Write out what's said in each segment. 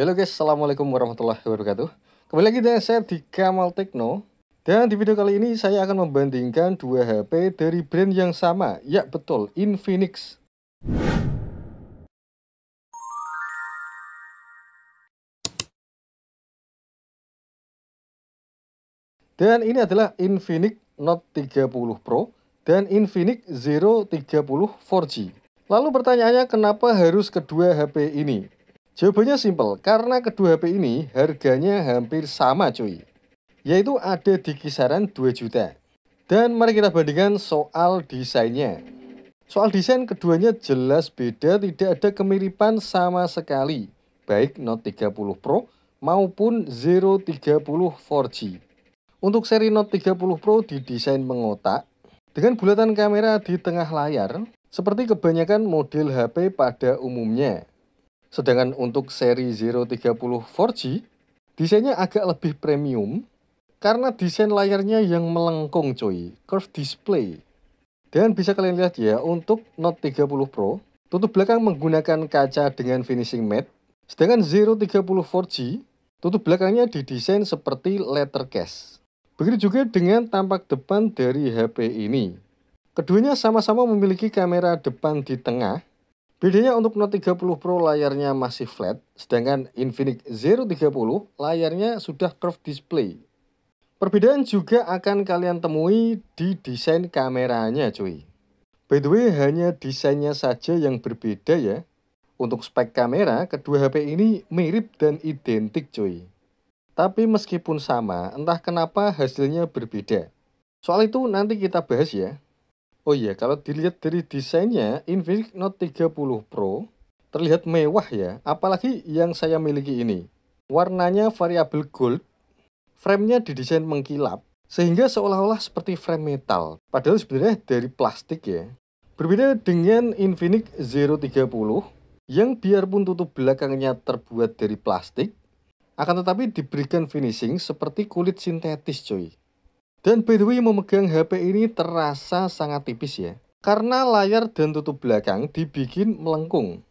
Halo guys, assalamualaikum warahmatullahi wabarakatuh. Kembali lagi dengan saya di Kamal Tekno. Dan di video kali ini saya akan membandingkan dua HP dari brand yang sama. Ya betul, Infinix. Dan ini adalah Infinix Note 30 Pro dan Infinix Zero 30 4G. Lalu pertanyaannya, kenapa harus kedua HP ini? Jawabannya simpel, karena kedua HP ini harganya hampir sama cuy. Yaitu ada di kisaran 2 juta. Dan mari kita bandingkan soal desainnya. Soal desain keduanya jelas beda, tidak ada kemiripan sama sekali. Baik Note 30 Pro maupun Zero 30 4G. Untuk seri Note 30 Pro didesain mengotak dengan bulatan kamera di tengah layar seperti kebanyakan model HP pada umumnya. Sedangkan untuk seri Zero 30 4G desainnya agak lebih premium karena desain layarnya yang melengkung coy, curved display. Dan bisa kalian lihat ya, untuk Note 30 Pro tutup belakang menggunakan kaca dengan finishing matte. Sedangkan Zero 30 4G tutup belakangnya didesain seperti leather case. Begitu juga dengan tampak depan dari HP ini. Keduanya sama-sama memiliki kamera depan di tengah. Bedanya untuk Note 30 Pro layarnya masih flat, sedangkan Infinix Zero 30 layarnya sudah curved display. Perbedaan juga akan kalian temui di desain kameranya cuy. By the way, hanya desainnya saja yang berbeda ya. Untuk spek kamera, kedua HP ini mirip dan identik cuy. Tapi meskipun sama, entah kenapa hasilnya berbeda. Soal itu nanti kita bahas ya. Oh iya, kalau dilihat dari desainnya, Infinix Note 30 Pro terlihat mewah ya. Apalagi yang saya miliki ini. Warnanya variabel gold, framenya didesain mengkilap, sehingga seolah-olah seperti frame metal. Padahal sebenarnya dari plastik ya. Berbeda dengan Infinix Zero 30, yang biarpun tutup belakangnya terbuat dari plastik, akan tetapi diberikan finishing seperti kulit sintetis coy. Dan by the way, memegang HP ini terasa sangat tipis ya, karena layar dan tutup belakang dibikin melengkung.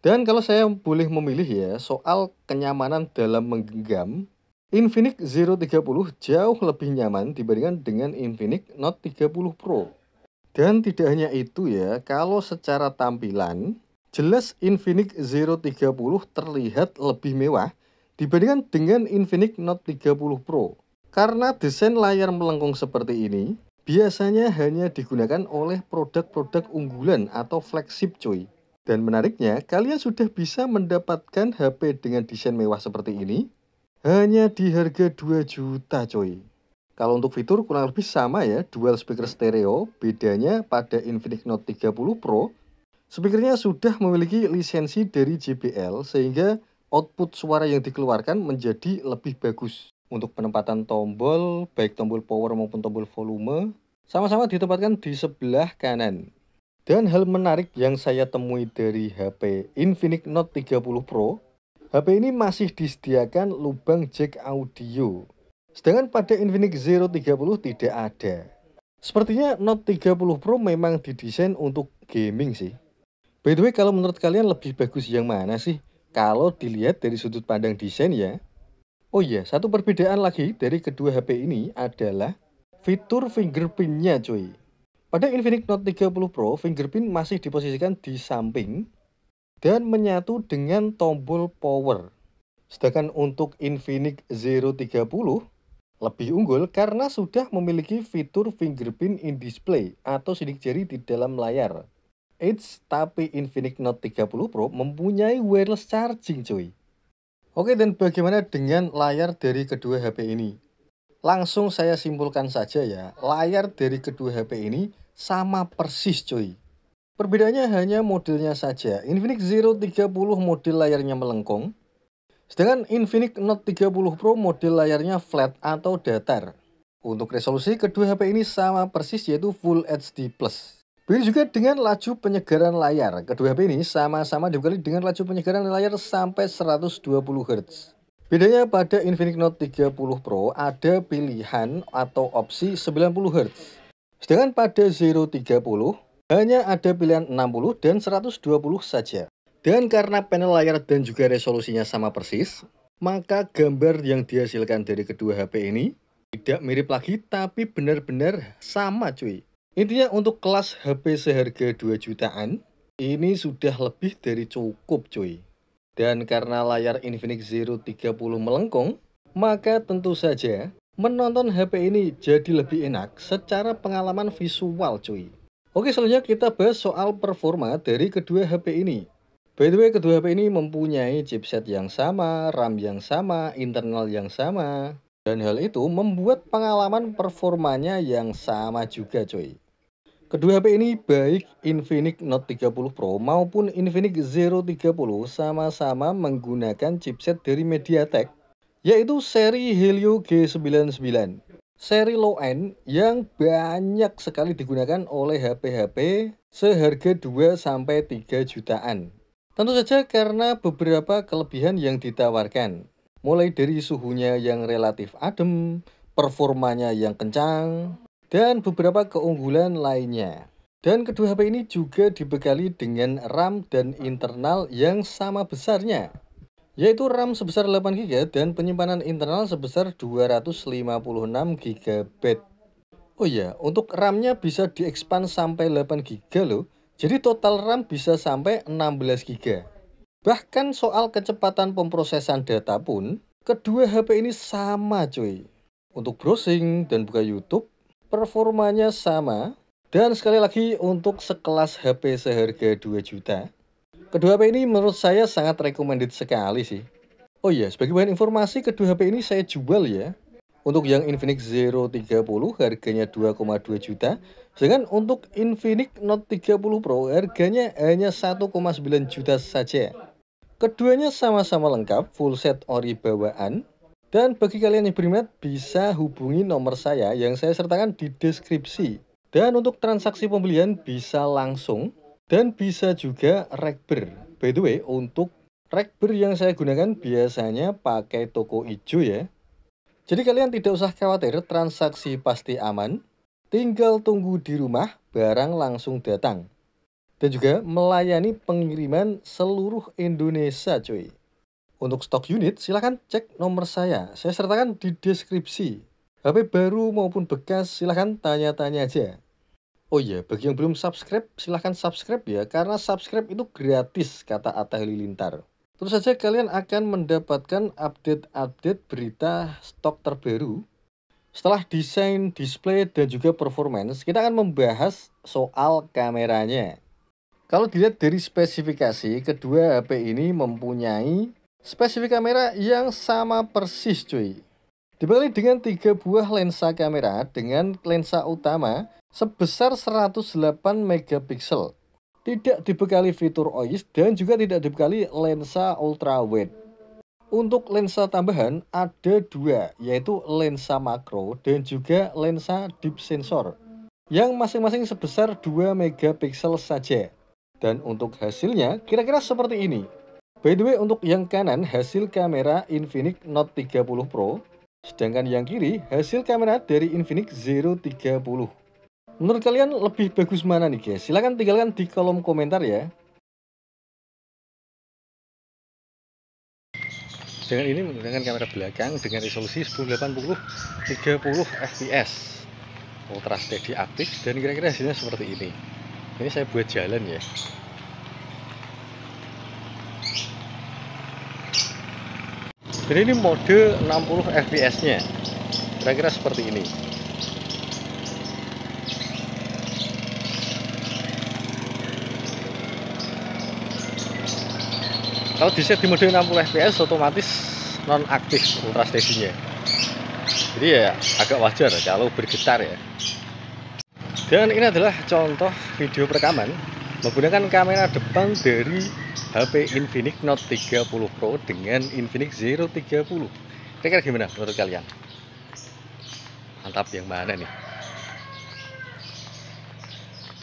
Dan kalau saya boleh memilih ya, soal kenyamanan dalam menggenggam, Infinix Zero 30 jauh lebih nyaman dibandingkan dengan Infinix Note 30 Pro. Dan tidak hanya itu ya, kalau secara tampilan, jelas Infinix Zero 30 terlihat lebih mewah dibandingkan dengan Infinix Note 30 Pro. Karena desain layar melengkung seperti ini biasanya hanya digunakan oleh produk-produk unggulan atau flagship coy. Dan menariknya, kalian sudah bisa mendapatkan HP dengan desain mewah seperti ini hanya di harga 2 juta coy. Kalau untuk fitur kurang lebih sama ya, dual speaker stereo. Bedanya pada Infinix Note 30 Pro, speakernya sudah memiliki lisensi dari JBL sehingga output suara yang dikeluarkan menjadi lebih bagus. Untuk penempatan tombol, baik tombol power maupun tombol volume, sama-sama ditempatkan di sebelah kanan. Dan hal menarik yang saya temui dari HP Infinix Note 30 Pro, HP ini masih disediakan lubang jack audio. Sedangkan pada Infinix Zero 30 tidak ada. Sepertinya Note 30 Pro memang didesain untuk gaming sih. By the way, kalau menurut kalian lebih bagus yang mana sih? Kalau dilihat dari sudut pandang desain ya. Oh iya, satu perbedaan lagi dari kedua HP ini adalah fitur fingerprint-nya cuy. Pada Infinix Note 30 Pro, fingerprint masih diposisikan di samping dan menyatu dengan tombol power. Sedangkan untuk Infinix Zero 30 lebih unggul karena sudah memiliki fitur fingerprint in display atau sidik jari di dalam layar. Tapi Infinix Note 30 Pro mempunyai wireless charging cuy. Oke, dan bagaimana dengan layar dari kedua HP ini? Langsung saya simpulkan saja ya, layar dari kedua HP ini sama persis cuy. Perbedaannya hanya modelnya saja. Infinix Zero 30 model layarnya melengkung, sedangkan Infinix Note 30 Pro model layarnya flat atau datar. Untuk resolusi kedua HP ini sama persis, yaitu Full HD+. Begitu juga dengan laju penyegaran layar. Kedua HP ini sama-sama dibekali dengan laju penyegaran layar sampai 120 Hz. Bedanya pada Infinix Note 30 Pro ada pilihan atau opsi 90 Hz. Sedangkan pada Zero 30 hanya ada pilihan 60 dan 120 saja. Dan karena panel layar dan juga resolusinya sama persis, maka gambar yang dihasilkan dari kedua HP ini tidak mirip lagi tapi benar-benar sama cuy. Intinya untuk kelas HP seharga 2 jutaan, ini sudah lebih dari cukup cuy. Dan karena layar Infinix Zero 30 melengkung, maka tentu saja menonton HP ini jadi lebih enak secara pengalaman visual cuy. Oke, selanjutnya kita bahas soal performa dari kedua HP ini. By the way, kedua HP ini mempunyai chipset yang sama, RAM yang sama, internal yang sama. Dan hal itu membuat pengalaman performanya yang sama juga cuy. Kedua HP ini baik Infinix Note 30 Pro maupun Infinix Zero 30 sama-sama menggunakan chipset dari MediaTek, yaitu seri Helio G99. Seri low-end yang banyak sekali digunakan oleh HP-HP seharga 2-3 jutaan. Tentu saja karena beberapa kelebihan yang ditawarkan. Mulai dari suhunya yang relatif adem, performanya yang kencang, dan beberapa keunggulan lainnya. Dan kedua HP ini juga dibekali dengan RAM dan internal yang sama besarnya, yaitu RAM sebesar 8GB dan penyimpanan internal sebesar 256 GB. Oh iya, untuk RAM-nya bisa diekspand sampai 8GB loh. Jadi total RAM bisa sampai 16GB. Bahkan soal kecepatan pemrosesan data pun, kedua HP ini sama cuy. Untuk browsing dan buka YouTube, performanya sama. Dan sekali lagi untuk sekelas HP seharga 2 juta, kedua HP ini menurut saya sangat recommended sekali sih. Oh iya, sebagai bahan informasi, kedua HP ini saya jual ya. Untuk yang Infinix Zero 30 harganya 2,2 juta. Sedangkan untuk Infinix Note 30 Pro harganya hanya 1,9 juta saja. Keduanya sama-sama lengkap, full set ori bawaan. Dan bagi kalian yang berminat bisa hubungi nomor saya yang saya sertakan di deskripsi. Dan untuk transaksi pembelian bisa langsung dan bisa juga rekber. By the way, untuk rekber yang saya gunakan biasanya pakai toko hijau ya. Jadi kalian tidak usah khawatir, transaksi pasti aman. Tinggal tunggu di rumah, barang langsung datang. Dan juga melayani pengiriman seluruh Indonesia cuy. Untuk stok unit silahkan cek nomor saya sertakan di deskripsi. HP baru maupun bekas silahkan tanya-tanya aja. Oh iya, bagi yang belum subscribe, silahkan subscribe ya, karena subscribe itu gratis, kata Atta Halilintar. Terus saja kalian akan mendapatkan update-update berita stok terbaru. Setelah desain, display, dan juga performance, kita akan membahas soal kameranya. Kalau dilihat dari spesifikasi, kedua HP ini mempunyai spesifik kamera yang sama persis cuy. Dibekali dengan 3 buah lensa kamera dengan lensa utama sebesar 108 megapiksel. Tidak dibekali fitur OIS dan juga tidak dibekali lensa ultra wide. Untuk lensa tambahan ada 2, yaitu lensa makro dan juga lensa deep sensor, yang masing-masing sebesar 2 megapiksel saja. Dan untuk hasilnya kira-kira seperti ini. By the way, untuk yang kanan hasil kamera Infinix Note 30 Pro, sedangkan yang kiri hasil kamera dari Infinix Zero 30. Menurut kalian lebih bagus mana nih guys? Silahkan tinggalkan di kolom komentar ya. Dengan ini menggunakan kamera belakang dengan resolusi 1080 30 fps, ultra steady aktif, dan kira-kira hasilnya seperti ini. Ini saya buat jalan ya. Jadi ini mode 60 fps nya, kira-kira seperti ini. Kalau di set di mode 60 fps otomatis nonaktif ultra steady nya, jadi ya agak wajar kalau bergetar ya. Dan ini adalah contoh video perekaman menggunakan kamera depan dari HP Infinix Note 30 Pro dengan Infinix Zero 30. Kira-kira gimana menurut kalian? Mantap yang mana nih?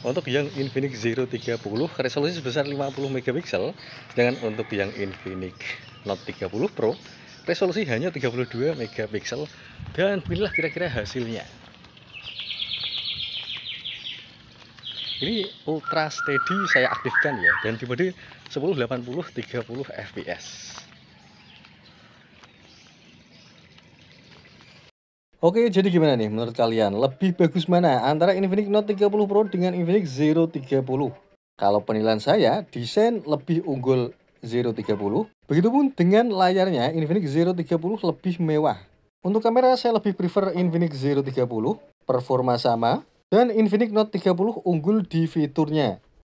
Untuk yang Infinix Zero 30 resolusi sebesar 50 megapiksel, sedangkan untuk yang Infinix Note 30 Pro resolusi hanya 32 megapiksel. Dan beginilah kira-kira hasilnya. Ini ultra steady saya aktifkan ya, dan di mode 1080 30 fps. Oke, jadi gimana nih menurut kalian? Lebih bagus mana antara Infinix Note 30 Pro dengan Infinix Zero 30? Kalau penilaian saya, desain lebih unggul Zero 30. Begitupun dengan layarnya, Infinix Zero 30 lebih mewah. Untuk kamera saya lebih prefer Infinix Zero 30, performa sama, dan Infinix Note 30 unggul di fiturnya.